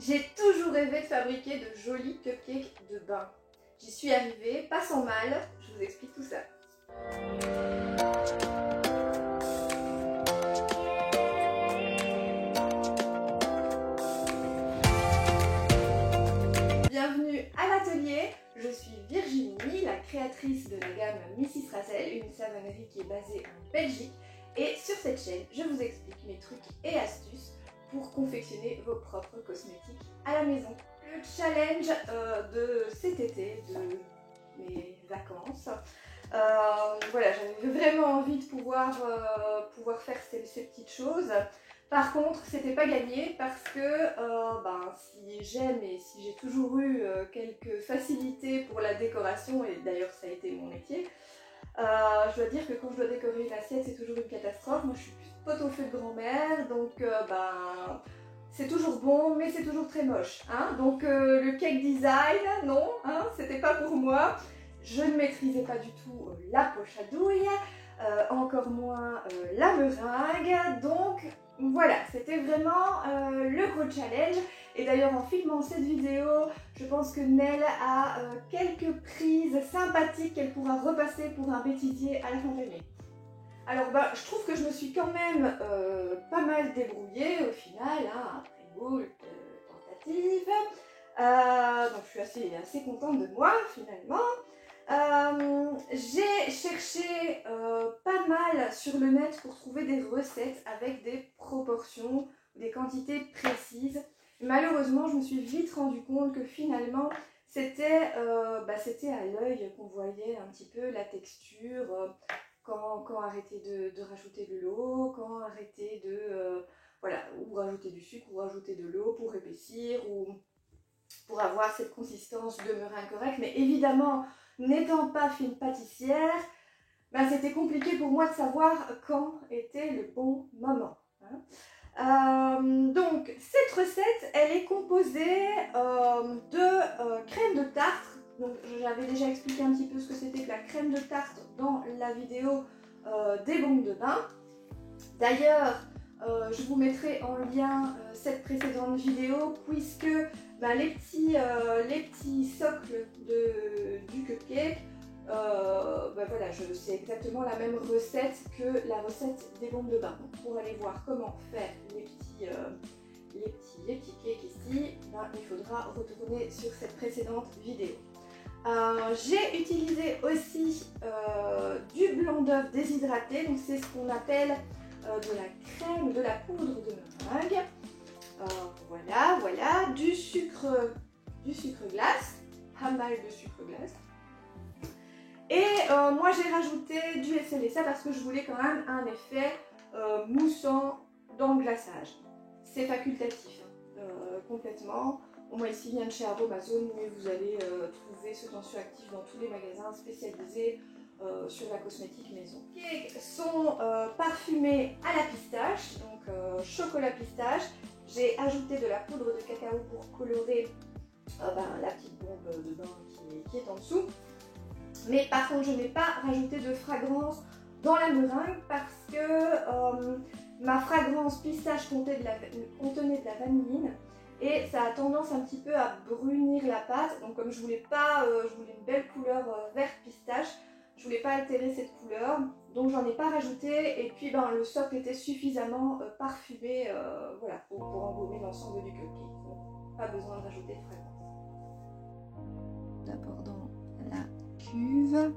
J'ai toujours rêvé de fabriquer de jolis cupcakes de bain. J'y suis arrivée, pas sans mal, je vous explique tout ça. Bienvenue à l'atelier, je suis Virginie, la créatrice de la gamme Mrs Racel, une savonnerie qui est basée en Belgique. Et sur cette chaîne, je vous explique mes trucs et astuces pour confectionner vos propres cosmétiques à la maison. Le challenge de cet été, de mes vacances, voilà, j'avais vraiment envie de pouvoir faire ces petites choses. Par contre, c'était pas gagné parce que si j'aime et si j'ai toujours eu quelques facilités pour la décoration, et d'ailleurs ça a été mon métier, je dois dire que quand je dois décorer une assiette, c'est toujours une catastrophe. Moi je suis plus pot au feu de grand-mère, donc c'est toujours bon, mais c'est toujours très moche. Hein, donc le cake design, non, hein, c'était pas pour moi. Je ne maîtrisais pas du tout la poche à douille, encore moins la meringue. Donc voilà, c'était vraiment le gros challenge. Et d'ailleurs en filmant cette vidéo, je pense que Nel a quelques prises sympathiques qu'elle pourra repasser pour un bêtisier à la fin de l'année. Alors je trouve que je me suis quand même pas mal débrouillée au final, hein, après moult tentatives. Donc je suis assez contente de moi finalement. J'ai cherché pas mal sur le net pour trouver des recettes avec des proportions, des quantités précises. Malheureusement, je me suis vite rendu compte que finalement, c'était à l'œil qu'on voyait un petit peu la texture, quand arrêter de rajouter de l'eau, quand arrêter ou rajouter du sucre, ou rajouter de l'eau pour épaissir, ou pour avoir cette consistance de meringue correcte. Mais évidemment, n'étant pas fine pâtissière, c'était compliqué pour moi de savoir quand était le bon moment. Hein. Donc cette recette, elle est composée de crème de tartre. Donc j'avais déjà expliqué un petit peu ce que c'était que la crème de tarte dans la vidéo des bombes de bain. D'ailleurs, je vous mettrai en lien cette précédente vidéo puisque les petits socles du cupcake, c'est exactement la même recette que la recette des bombes de bain. Donc, pour aller voir comment faire les petits cakes ici, il faudra retourner sur cette précédente vidéo. J'ai utilisé aussi du blanc d'œuf déshydraté, donc c'est ce qu'on appelle de la crème, de la poudre de meringue. Voilà, du sucre glace, pas mal de sucre glace. Et moi j'ai rajouté du SLSA parce que je voulais quand même un effet moussant dans le glaçage. C'est facultatif, complètement. Moi ici il vient de chez Aromazone, mais vous allez trouver ce tensioactif dans tous les magasins spécialisés sur la cosmétique maison. Les cakes sont parfumés à la pistache, donc chocolat pistache. J'ai ajouté de la poudre de cacao pour colorer la petite bombe de bain qui est en dessous. Mais par contre, je n'ai pas rajouté de fragrance dans la meringue parce que ma fragrance pistache contenait de la vanilline et ça a tendance un petit peu à brunir la pâte. Donc comme je voulais une belle couleur verte pistache, je voulais pas altérer cette couleur, donc j'en ai pas rajouté. Et puis le socle était suffisamment parfumé pour embaumer l'ensemble du cupcake. Donc pas besoin de rajouter de fragrance. D'abord dans la cuve.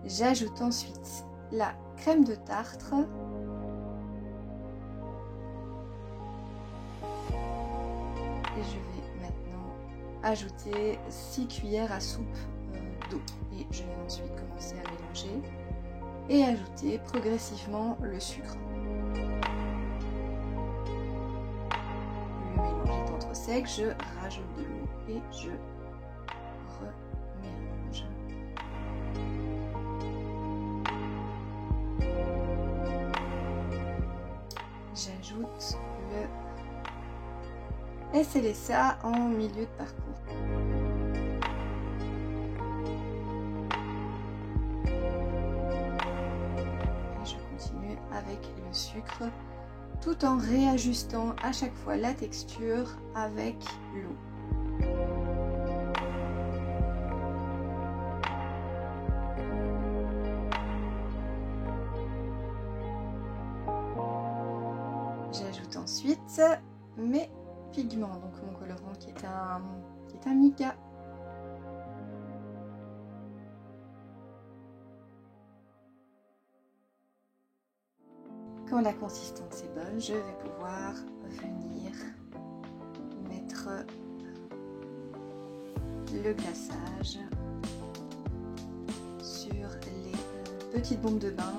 J'ajoute ensuite la crème de tartre. Et je vais maintenant ajouter 6 cuillères à soupe d'eau. Et je vais ensuite commencer à mélanger et ajouter progressivement le sucre. Le mélange étant trop sec, je rajoute de l'eau et je remélange. J'ajoute le SLSA en milieu de parcours. Et je continue avec le sucre tout en réajustant à chaque fois la texture avec l'eau. J'ajoute ensuite mes pigments, donc mon colorant qui est un mica. Quand la consistance est bonne, je vais pouvoir venir mettre le glaçage sur les petites bombes de bain.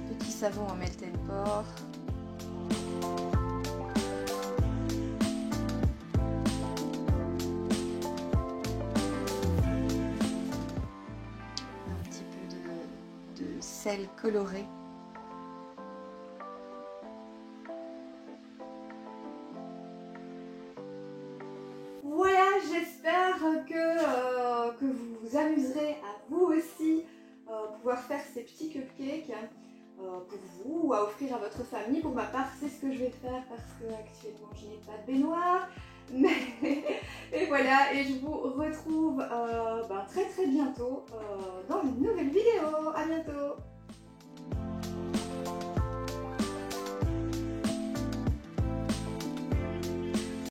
Petit savon en melt and pour. Sel coloré. Voilà, j'espère que vous vous amuserez à vous aussi pouvoir faire ces petits cupcakes pour vous ou à offrir à votre famille. Pour ma part, c'est ce que je vais faire parce que actuellement je n'ai pas de baignoire. Et voilà, et je vous retrouve très bientôt dans une nouvelle vidéo. À bientôt.